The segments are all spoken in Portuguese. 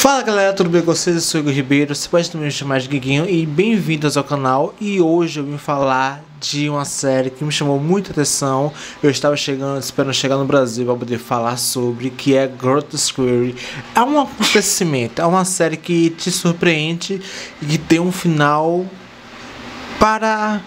Fala galera, tudo bem com vocês? Eu sou o Igor Ribeiro, você pode também me chamar de Guiguinho e bem-vindos ao canal. E hoje eu vim falar de uma série que me chamou muita atenção. Eu estava esperando chegar no Brasil para poder falar sobre, que é Grotesque Square. É um acontecimento, é uma série que te surpreende e que tem um final para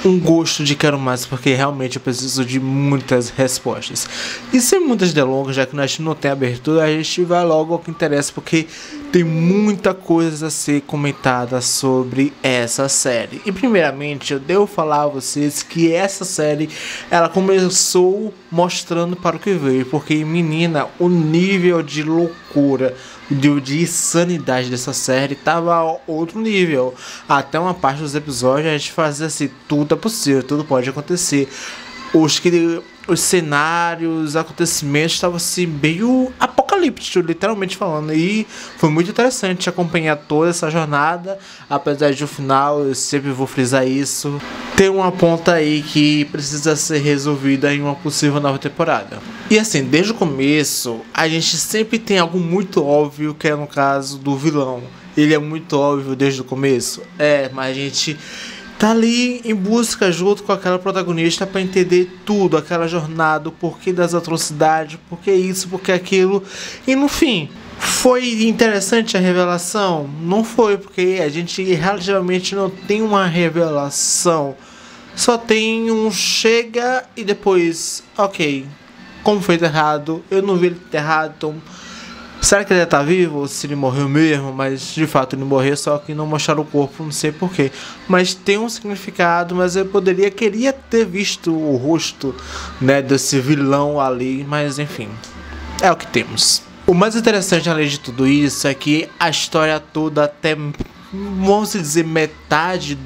um gosto de quero mais, porque realmente eu preciso de muitas respostas. E sem muitas delongas, já que nós não tem abertura, a gente vai logo ao que interessa, porque tem muita coisa a ser comentada sobre essa série. E primeiramente eu devo falar a vocês que essa série ela começou mostrando para o que veio, porque menina, o nível de loucura, de insanidade dessa série tava a outro nível. Até uma parte dos episódios a gente fazia assim, tudo é possível, tudo pode acontecer. Os cenários, acontecimentos estavam assim meio apocalípticos, literalmente falando. E foi muito interessante acompanhar toda essa jornada. Apesar de no final, eu sempre vou frisar isso, tem uma ponta aí que precisa ser resolvida em uma possível nova temporada. E assim, desde o começo, a gente sempre tem algo muito óbvio, que é no caso do vilão. Ele é muito óbvio desde o começo, mas a gente tá ali em busca junto com aquela protagonista para entender tudo, aquela jornada, o porquê das atrocidades, porquê isso, porquê aquilo. E no fim, foi interessante a revelação? Não foi, porque a gente relativamente não tem uma revelação. Só tem um chega e depois, ok, como foi enterrado? Eu não vi ele enterrado, então será que ele está vivo ou se ele morreu mesmo? Mas de fato ele morreu, só que não mostraram o corpo, não sei porquê. Mas tem um significado, mas eu queria ter visto o rosto, né, desse vilão ali, mas enfim, é o que temos. O mais interessante além de tudo isso é que a história toda, até vamos dizer metade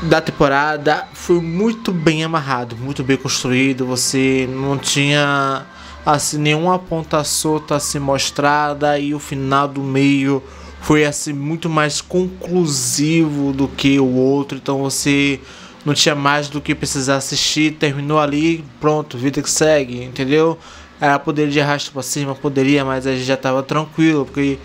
da temporada, foi muito bem amarrado, muito bem construído. Você não tinha assim nenhuma ponta solta assim mostrada, e o final do meio foi assim muito mais conclusivo do que o outro, então você não tinha mais do que precisar assistir, terminou ali, pronto, vida que segue, entendeu? Ela poderia de arrasta pra cima, poderia, mas a gente já tava tranquilo, porque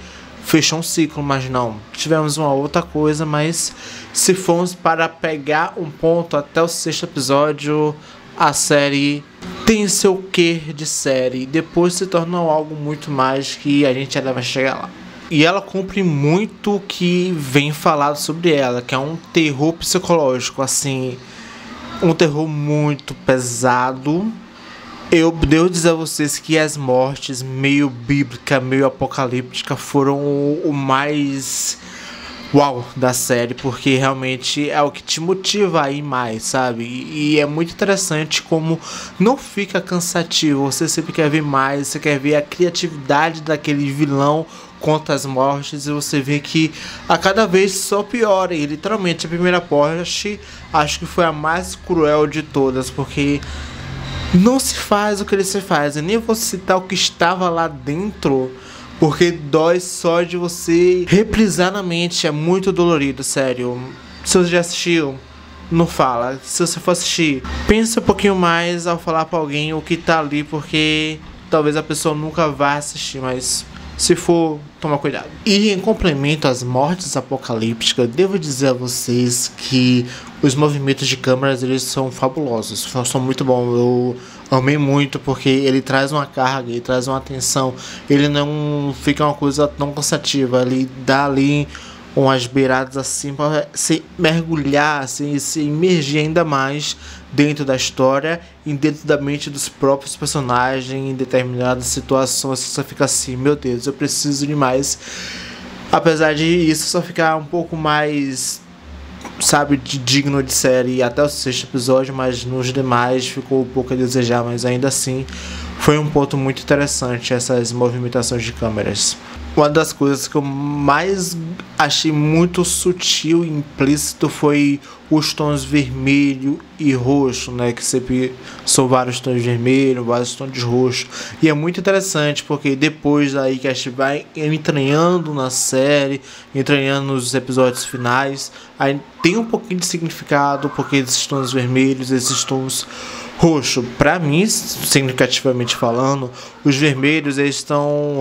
fechou um ciclo. Mas não, tivemos uma outra coisa. Mas se formos para pegar um ponto até o 6º episódio, a série tem seu quê de série, depois se tornou algo muito mais, que a gente ainda vai chegar lá. E ela cumpre muito o que vem falado sobre ela, que é um terror psicológico, assim, um terror muito pesado. Eu devo dizer a vocês que as mortes meio bíblica, meio apocalíptica foram o mais uau da série, porque realmente é o que te motiva a ir mais, sabe? E é muito interessante como não fica cansativo, você sempre quer ver mais, você quer ver a criatividade daquele vilão contra as mortes, e você vê que a cada vez só piora. E literalmente a primeira parte acho que foi a mais cruel de todas, porque não se faz o que ele se faz. Eu nem vou citar o que estava lá dentro, porque dói só de você reprisar na mente. É muito dolorido, sério. Se você já assistiu, não fala. Se você for assistir, pensa um pouquinho mais ao falar pra alguém o que tá ali, porque talvez a pessoa nunca vá assistir, mas se for, toma cuidado. E em complemento às mortes apocalípticas, devo dizer a vocês que os movimentos de câmeras, eles são fabulosos, são muito bons. Eu amei muito, porque ele traz uma carga, ele traz uma atenção, ele não fica uma coisa tão cansativa, ele dá ali umas beiradas assim para se mergulhar, assim, se imergir ainda mais dentro da história e dentro da mente dos próprios personagens em determinadas situações. Você fica assim, meu Deus, eu preciso de mais. Apesar de isso só ficar um pouco mais, sabe, digno de série até o 6º episódio, mas nos demais ficou um pouco a desejar. Mas ainda assim foi um ponto muito interessante, essas movimentações de câmeras. Uma das coisas que eu mais achei muito sutil e implícito foi os tons vermelho e roxo, né? Que sempre são vários tons de vermelho, vários tons de roxo. E é muito interessante, porque depois daí que a gente vai entranhando na série, entranhando nos episódios finais, aí tem um pouquinho de significado, porque esses tons vermelhos, esses tons roxo. Para mim, significativamente falando, os vermelhos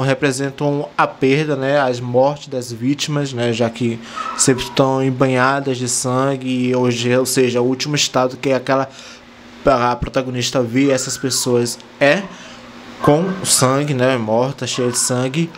representam a perda, né, as mortes das vítimas, né, já que sempre estão embanhadas de sangue, hoje, ou seja, o último estado que é aquela a protagonista vê essas pessoas é com sangue, né, morta, cheia de sangue,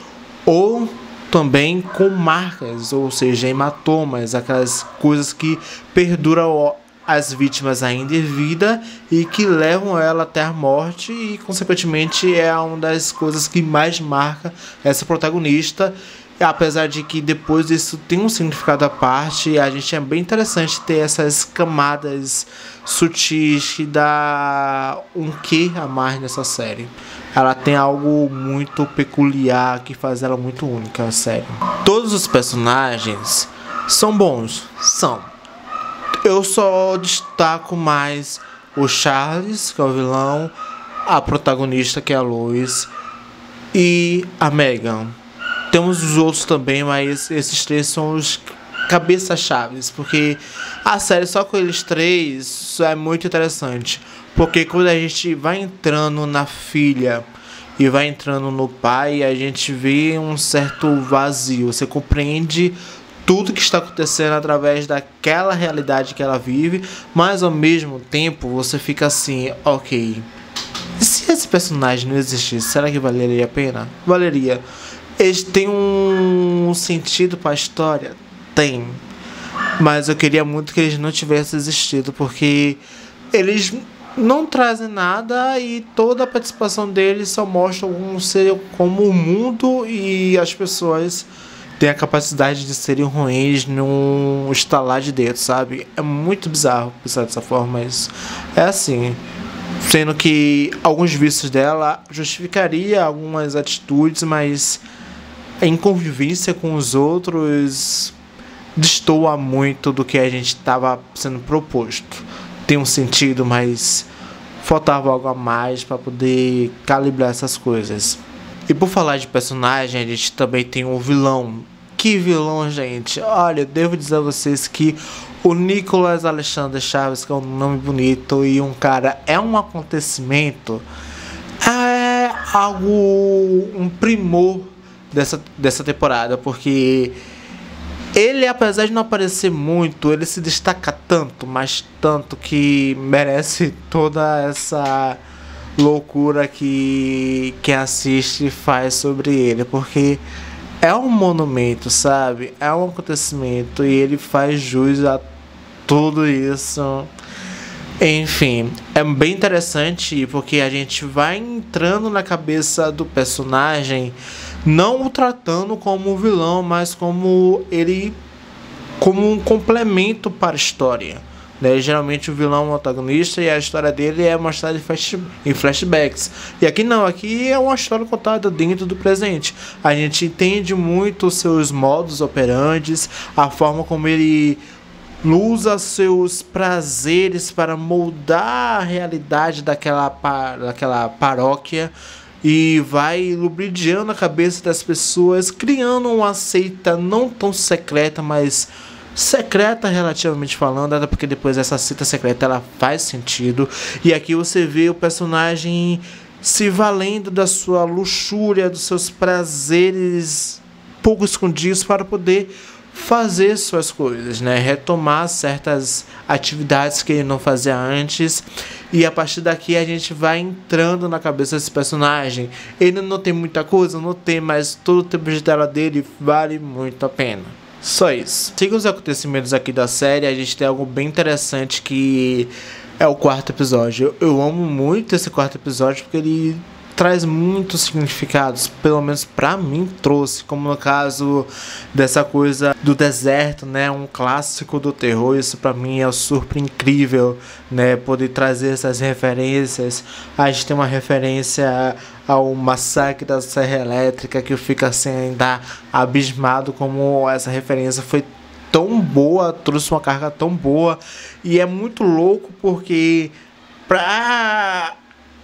ou também com marcas, ou seja, hematomas, aquelas coisas que perduram as vítimas ainda em vida e que levam ela até a morte, e consequentemente é uma das coisas que mais marca essa protagonista. Apesar de que depois isso tem um significado à parte, a gente é bem interessante ter essas camadas sutis que dá um quê a mais nessa série. Ela tem algo muito peculiar que faz ela muito única, a série. Todos os personagens são bons, são. Eu só destaco mais o Charles, que é o vilão, a protagonista, que é a Lois, e a Megan. Temos os outros também, mas esses três são os cabeça-chaves, porque a série só com eles três é muito interessante. Porque quando a gente vai entrando na filha e vai entrando no pai, a gente vê um certo vazio. Você compreende tudo que está acontecendo através daquela realidade que ela vive, mas ao mesmo tempo você fica assim, ok, e se esse personagem não existisse, será que valeria a pena? Valeria. Eles têm um sentido para a história? Tem. Mas eu queria muito que eles não tivessem existido, porque eles não trazem nada e toda a participação deles só mostra como o mundo e as pessoas têm a capacidade de serem ruins num estalar de dedo, sabe? É muito bizarro pensar dessa forma, mas é assim. Sendo que alguns vícios dela justificaria algumas atitudes, mas em convivência com os outros destoa muito do que a gente estava sendo proposto. Tem um sentido, mas faltava algo a mais para poder calibrar essas coisas. E por falar de personagem, a gente também tem um vilão. Que vilão, gente! Olha, eu devo dizer a vocês que o Nicholas Alexander Chaves, que é um nome bonito e um cara, é um acontecimento, é algo, um primor dessa temporada, porque ele, apesar de não aparecer muito, ele se destaca tanto, mas tanto, que merece toda essa loucura que quem assiste faz sobre ele, porque é um monumento, sabe? É um acontecimento e ele faz jus a tudo isso. Enfim, é bem interessante porque a gente vai entrando na cabeça do personagem, não o tratando como vilão, mas como um complemento para a história, né? Geralmente o vilão é o antagonista e a história dele é mostrada em flashbacks. E aqui não, aqui é uma história contada dentro do presente. A gente entende muito os seus modus operandi, a forma como ele usa seus prazeres para moldar a realidade daquela paróquia e vai lubridiando a cabeça das pessoas, criando uma seita não tão secreta, mas secreta relativamente falando, até porque depois essa seita secreta ela faz sentido. E aqui você vê o personagem se valendo da sua luxúria, dos seus prazeres pouco escondidos para poder fazer suas coisas, né? Retomar certas atividades que ele não fazia antes. E a partir daqui a gente vai entrando na cabeça desse personagem. Ele não tem muita coisa, não tem, mas todo o tempo de tela dele vale muito a pena. Só isso. Siga os acontecimentos aqui da série. A gente tem algo bem interessante que é o quarto episódio. Eu amo muito esse quarto episódio porque ele traz muitos significados, pelo menos pra mim trouxe, como no caso dessa coisa do deserto, né, um clássico do terror. Isso pra mim é super incrível, né, poder trazer essas referências. A gente tem uma referência ao massacre da Serra Elétrica, que eu fico assim ainda abismado como essa referência foi tão boa, trouxe uma carga tão boa. E é muito louco porque pra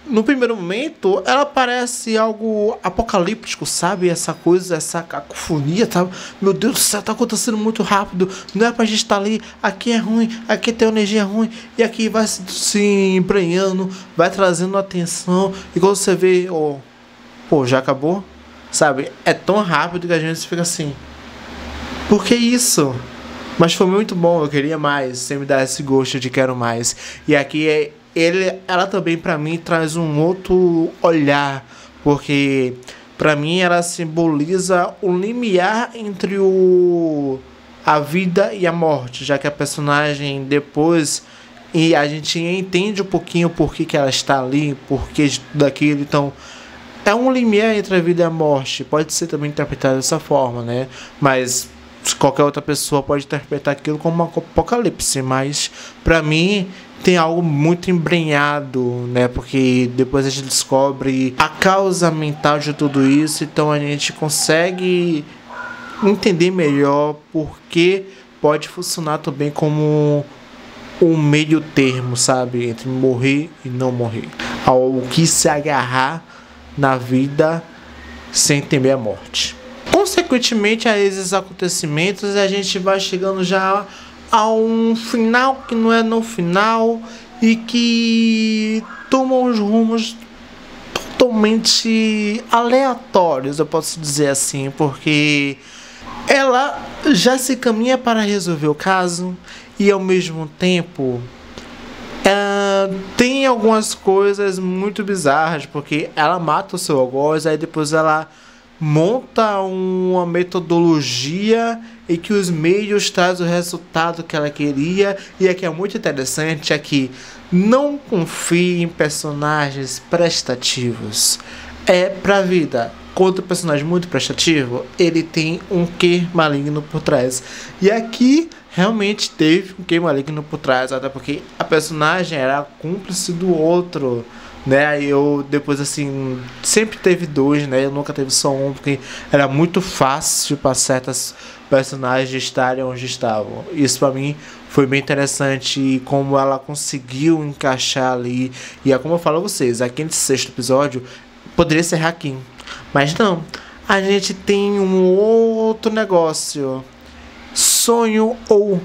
no primeiro momento, ela parece algo apocalíptico, sabe? Essa coisa, essa cacofonia, tá? Meu Deus do céu, tá acontecendo muito rápido. Não é pra gente estar ali. Aqui é ruim, aqui tem energia ruim. E aqui vai se emprenhando, vai trazendo atenção. E quando você vê, pô, já acabou? Sabe? É tão rápido que a gente fica assim. Por que isso? Mas foi muito bom, eu queria mais. Você me dá esse gosto de quero mais. E aqui ela também pra mim traz um outro olhar, porque pra mim ela simboliza o limiar entre a vida e a morte, já que a personagem depois e a gente entende um pouquinho por que ela está ali, por que daquilo. Então é um limiar entre a vida e a morte, pode ser também interpretado dessa forma, né? Mas qualquer outra pessoa pode interpretar aquilo como um apocalipse, mas pra mim tem algo muito embrenhado, né? Porque depois a gente descobre a causa mental de tudo isso, então a gente consegue entender melhor porque pode funcionar também como um meio termo, sabe? Entre morrer e não morrer. Ao que se agarrar na vida sem temer a morte. Consequentemente a esses acontecimentos, a gente vai chegando já a um final que não é no final e que toma uns rumos totalmente aleatórios, eu posso dizer assim, porque ela já se caminha para resolver o caso e ao mesmo tempo tem algumas coisas muito bizarras, porque ela mata o seu algoz, aí depois ela monta uma metodologia e que os meios trazem o resultado que ela queria. E aqui é muito interessante é que não confie em personagens prestativos. É pra vida. Quando o personagem muito prestativo, ele tem um quê maligno por trás. E aqui realmente teve um quê maligno por trás, até porque a personagem era cúmplice do outro, né? Eu depois assim sempre teve dois, né? Eu nunca teve só um, porque era muito fácil para certas personagens estarem onde estavam. Isso para mim foi bem interessante, como ela conseguiu encaixar ali. E é como eu falo a vocês, aqui nesse sexto episódio poderia ser Hakim, mas não. A gente tem um outro negócio. Sonho ou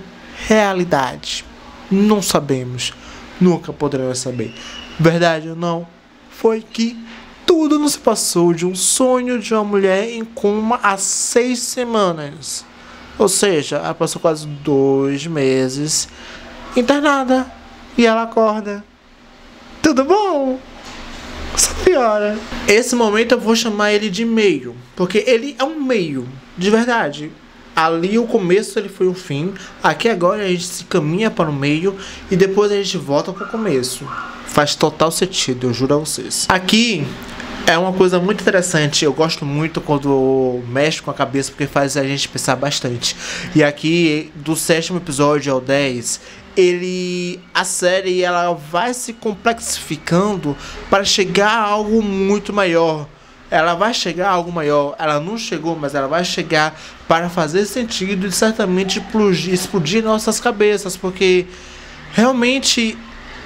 realidade? Não sabemos. Nunca poderemos saber. Verdade ou não? Foi que tudo nos passou de um sonho de uma mulher em coma há 6 semanas. Ou seja, ela passou quase 2 meses internada. E ela acorda. Tudo bom? Só piora. Esse momento eu vou chamar ele de meio, porque ele é um meio, de verdade. Ali o começo ele foi o fim. Aqui agora a gente se caminha para o meio e depois a gente volta para o começo. Faz total sentido, eu juro a vocês. Aqui é uma coisa muito interessante. Eu gosto muito quando mexe com a cabeça, porque faz a gente pensar bastante. E aqui do 7º episódio ao 10, a série ela vai se complexificando para chegar a algo muito maior. Ela vai chegar a algo maior. Ela não chegou, mas ela vai chegar para fazer sentido e certamente explodir nossas cabeças, porque realmente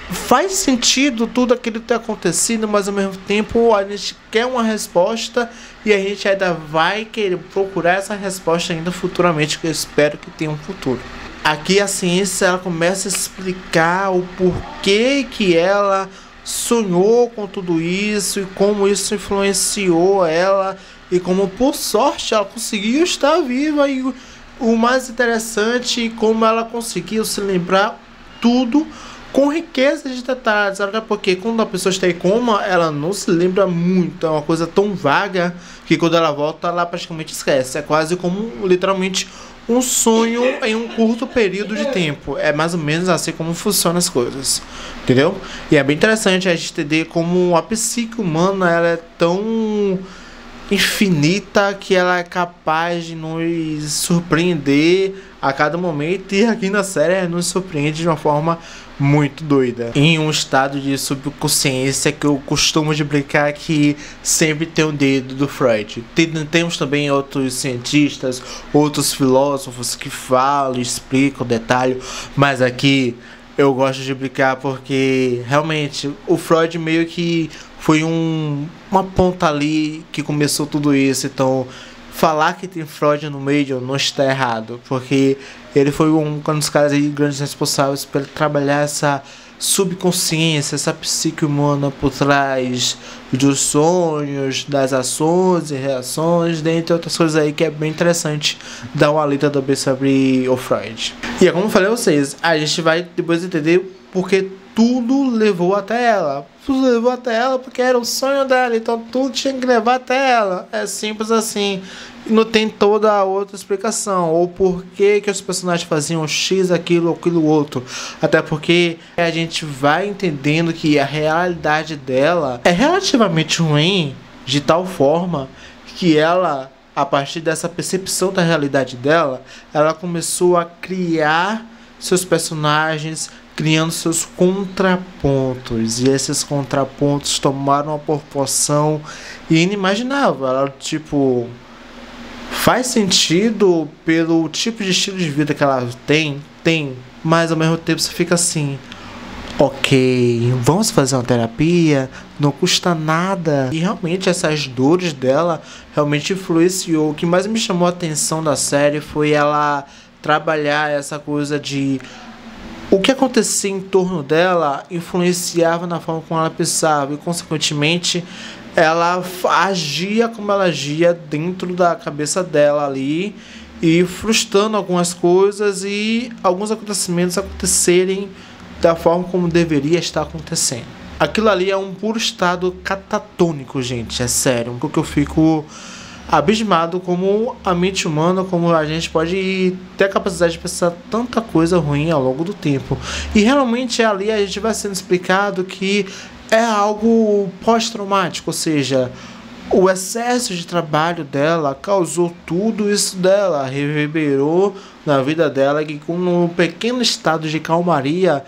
faz sentido tudo aquilo que tem acontecido, mas ao mesmo tempo a gente quer uma resposta e a gente ainda vai querer procurar essa resposta ainda futuramente, que eu espero que tenha um futuro. Aqui a ciência ela começa a explicar o porquê que ela sonhou com tudo isso e como isso influenciou ela e como por sorte ela conseguiu estar viva, e o mais interessante como ela conseguiu se lembrar tudo com riqueza de detalhes, porque quando a pessoa está em coma ela não se lembra muito, é uma coisa tão vaga que quando ela volta ela praticamente esquece. É quase como literalmente um sonho em um curto período de tempo. É mais ou menos assim como funcionam as coisas, entendeu? E é bem interessante a gente entender como a psique humana ela é tão infinita que ela é capaz de nos surpreender a cada momento, e aqui na série nos surpreende de uma forma muito doida, em um estado de subconsciência que eu costumo de brincar que sempre tem o dedo do Freud. Temos também outros cientistas, outros filósofos que falam, explicam, detalham, mas aqui eu gosto de brincar porque realmente o Freud meio que foi uma ponta ali que começou tudo isso. Então, falar que tem Freud no meio não está errado, porque ele foi um dos caras aí grandes responsáveis por trabalhar essa subconsciência, essa psique humana por trás dos sonhos, das ações e reações, dentre outras coisas aí que é bem interessante dar uma lida também sobre o Freud. E é como eu falei a vocês, a gente vai depois entender porque tudo levou até ela. Tudo levou até ela porque era o sonho dela, então tudo tinha que levar até ela. É simples assim. Não tem toda a outra explicação. Ou por que os personagens faziam X, aquilo, aquilo outro. Até porque a gente vai entendendo que a realidade dela é relativamente ruim, de tal forma que ela, a partir dessa percepção da realidade dela, ela começou a criar seus personagens, criando seus contrapontos, e esses contrapontos tomaram uma proporção inimaginável. Ela, tipo, faz sentido pelo tipo de estilo de vida que ela tem, mas ao mesmo tempo você fica assim, ok, vamos fazer uma terapia, não custa nada. E realmente essas dores dela realmente influenciou. O que mais me chamou a atenção da série foi ela trabalhar essa coisa de o que acontecia em torno dela influenciava na forma como ela pensava e, consequentemente, ela agia como ela agia dentro da cabeça dela ali e frustrando algumas coisas e alguns acontecimentos acontecerem da forma como deveria estar acontecendo. Aquilo ali é um puro estado catatônico, gente, é sério, porque eu fico abismado como a mente humana, como a gente pode ter a capacidade de pensar tanta coisa ruim ao longo do tempo. E realmente ali a gente vai sendo explicado que é algo pós-traumático, ou seja, o excesso de trabalho dela causou tudo isso dela, reverberou na vida dela, que com um pequeno estado de calmaria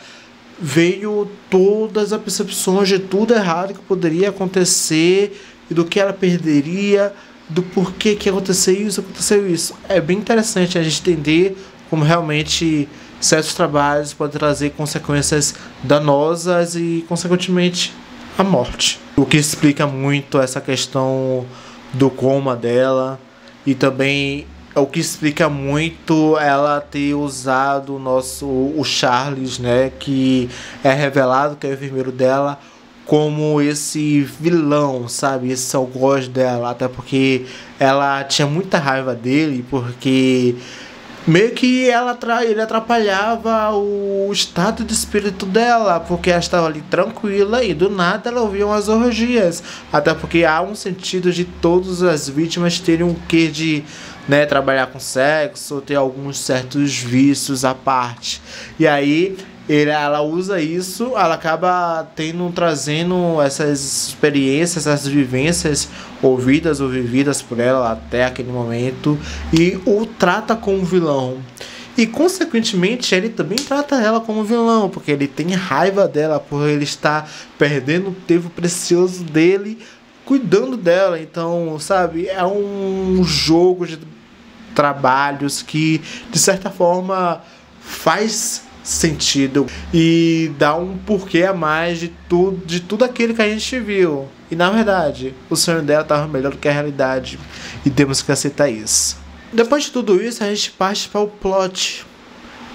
veio todas as percepções de tudo errado que poderia acontecer e do que ela perderia, do porquê que aconteceu isso. É bem interessante a gente entender como realmente certos trabalhos podem trazer consequências danosas e, consequentemente, a morte. O que explica muito essa questão do coma dela e também o que explica muito ela ter usado o Charles, né, que é revelado que é o enfermeiro dela, como esse vilão, sabe? Esse algoz dela, até porque ela tinha muita raiva dele, porque meio que ele atrapalhava o estado de espírito dela, porque ela estava ali tranquila e do nada ela ouvia umas orgias, até porque há um sentido de todas as vítimas terem um quê de, né, trabalhar com sexo, ter alguns certos vícios à parte, e aí ela usa isso, ela acaba trazendo essas experiências, essas vivências ouvidas ou vividas por ela até aquele momento e o trata como vilão. E, consequentemente, ele também trata ela como vilão, porque ele tem raiva dela por ele estar perdendo o tempo precioso dele cuidando dela. Então, sabe, é um jogo de trabalhos que, de certa forma, faz sentido e dá um porquê a mais de tudo aquilo que a gente viu. E na verdade, o sonho dela estava melhor do que a realidade e temos que aceitar isso. Depois de tudo isso, a gente parte para o plot.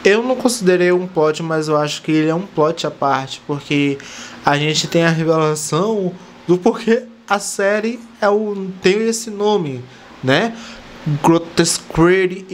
Eu não considerei um plot, mas eu acho que ele é um plot à parte, porque a gente tem a revelação do porquê a série tem esse nome, né? Grotesquerie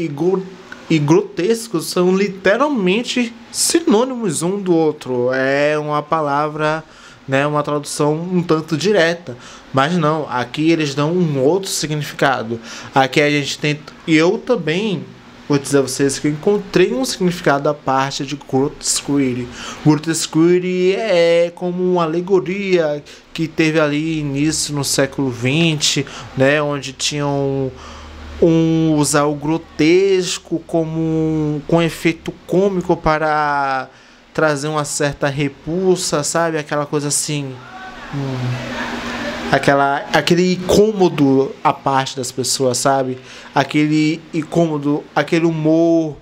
e grotesco são literalmente sinônimos um do outro. É uma palavra, né, uma tradução um tanto direta. Mas não, aqui eles dão um outro significado. Aqui a gente tem... E eu também vou dizer a vocês que eu encontrei um significado à parte de Grotesquerie. Grotesquerie é como uma alegoria que teve ali início no século XX, né, onde tinham... usar o grotesco com efeito cômico para trazer uma certa repulsa, sabe? Aquela coisa assim, aquele incômodo à parte das pessoas, sabe? Aquele incômodo, aquele humor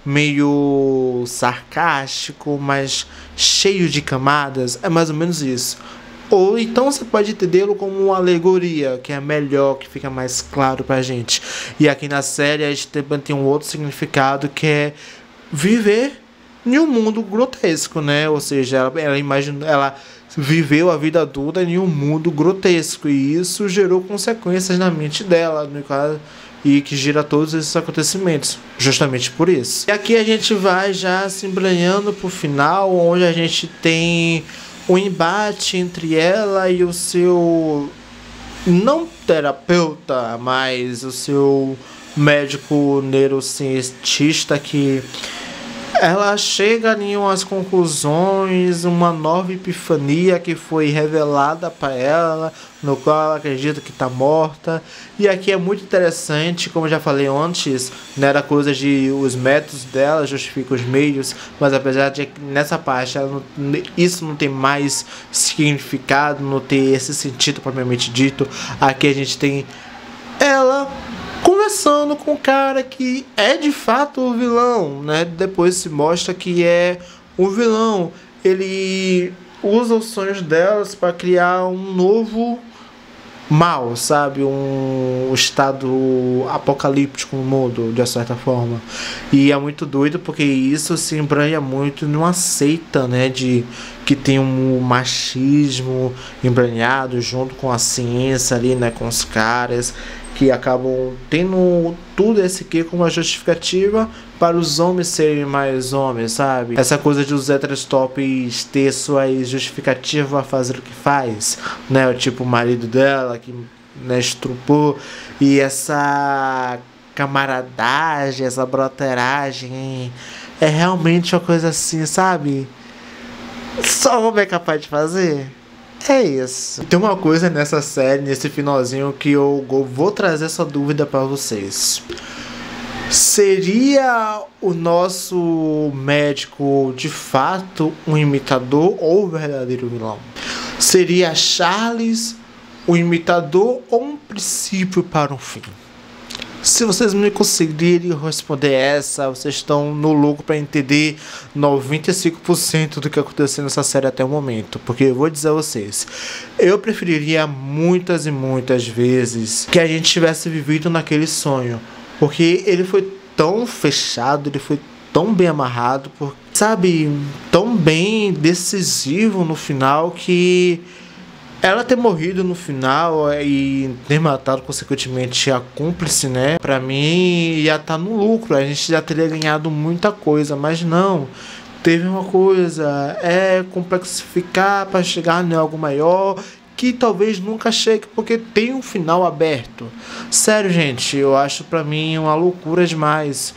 meio sarcástico, mas cheio de camadas. É mais ou menos isso. ou então você pode entendê-lo como uma alegoria, que é melhor, que fica mais claro pra gente. E aqui na série a gente também tem um outro significado, que é viver em um mundo grotesco, né? Ou seja, ela viveu a vida adulta em um mundo grotesco, e isso gerou consequências na mente dela, no caso, e que gira todos esses acontecimentos, justamente por isso. E aqui a gente vai já se embrenhando pro final, onde a gente tem um embate entre ela e o seu, não terapeuta, mas o seu médico neurocientista, que ela chega em umas conclusões, uma nova epifania que foi revelada para ela, no qual ela acredita que está morta. E aqui é muito interessante, como eu já falei antes, não era coisa de os métodos dela justificam os meios, mas apesar de que nessa parte isso não tem mais significado, não tem esse sentido propriamente dito, aqui a gente tem ela conversando com o cara que é de fato o vilão, né? Depois se mostra que é o vilão. Ele usa os sonhos delas para criar um novo mal, sabe? Um estado apocalíptico no mundo, de certa forma. E é muito doido porque isso se embranha muito numa seita, né? Que tem um machismo embranhado junto com a ciência ali, né? Com os caras que acabam tendo tudo esse aqui como uma justificativa para os homens serem mais homens, sabe? Essa coisa de os héteros tops ter suas justificativas a fazer o que faz, né? Tipo o marido dela que, né, estrupou, e essa camaradagem, essa broteragem é realmente uma coisa assim, sabe? Só homem é capaz de fazer. É isso. Tem uma coisa nessa série, nesse finalzinho, que eu vou trazer essa dúvida para vocês. Seria o nosso médico de fato um imitador ou o verdadeiro vilão? Seria Charles o imitador ou um princípio para um fim? Se vocês me conseguirem responder essa, vocês estão no lucro para entender 95% do que aconteceu nessa série até o momento. Porque eu vou dizer a vocês, eu preferiria muitas e muitas vezes que a gente tivesse vivido naquele sonho. Porque ele foi tão fechado, ele foi tão bem amarrado, sabe, tão bem decisivo no final, que ela ter morrido no final e ter matado consequentemente a cúmplice, né? Pra mim ia estar no lucro, a gente já teria ganhado muita coisa, mas não. Teve uma coisa, complexificar para chegar em algo maior, que talvez nunca chegue, porque tem um final aberto. Sério, gente, eu acho pra mim uma loucura demais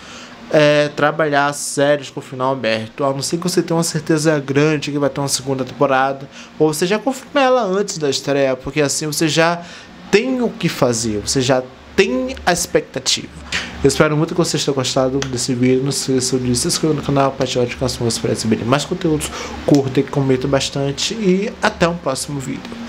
trabalhar séries com o final aberto, a não ser que você tenha uma certeza grande que vai ter uma segunda temporada, ou você já confirma ela antes da estreia, porque assim você já tem o que fazer, você já tem a expectativa. Eu espero muito que vocês tenham gostado desse vídeo. Não se esqueçam de se inscrever no canal, compartilhar de canções para receberem mais conteúdos, curta e comenta bastante, e até um próximo vídeo.